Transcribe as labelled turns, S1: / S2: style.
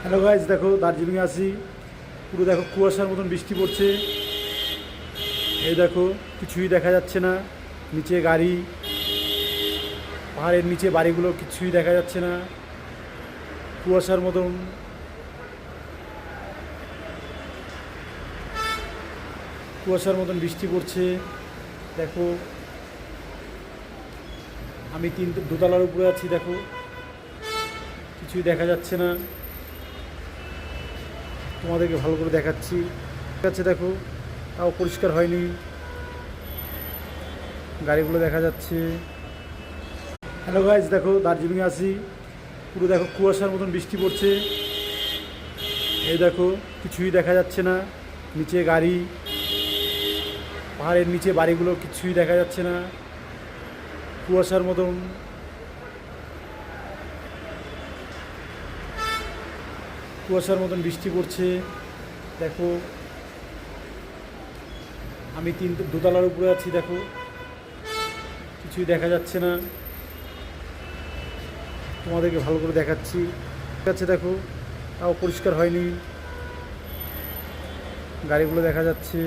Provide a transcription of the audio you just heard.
S1: Hello guys, দেখো দার্জিলিংয়ে আছি। পুরো দেখো কুয়াশার মতন বৃষ্টি পড়ছে। এই দেখো কিছুই দেখা যাচ্ছে না। নিচে গাড়ি, পাহাড়ের নিচে বাড়িগুলো কিছুই দেখা যাচ্ছে না। কুয়াশার মতন কুয়াশার মতন বৃষ্টি পড়ছে। দেখো আমি দোতলার উপরে আছি। দেখো কিছুই দেখা যাচ্ছে না। তোমাদেরকে ভালো করে দেখাচ্ছি। ঠিক আছে, দেখো তাও পরিষ্কার হয়নি, গাড়িগুলো দেখা যাচ্ছে। হ্যালো গাইজ, দেখো দার্জিলিংয়ে আছি। পুরো দেখো কুয়াশার মতন বৃষ্টি পড়ছে। এই দেখো কিছুই দেখা যাচ্ছে না। নিচে গাড়ি, পাহাড়ের নিচে বাড়িগুলো কিছুই দেখা যাচ্ছে না। কুয়াশার মতন বৃষ্টি পড়ছে। দেখো আমি দোতলার উপরে আছি। দেখো কিছুই দেখা যাচ্ছে না। তোমাদেরকে ভালো করে দেখাচ্ছি। ঠিক আছে, দেখো তাও পরিষ্কার হয়নি, গাড়িগুলো দেখা যাচ্ছে।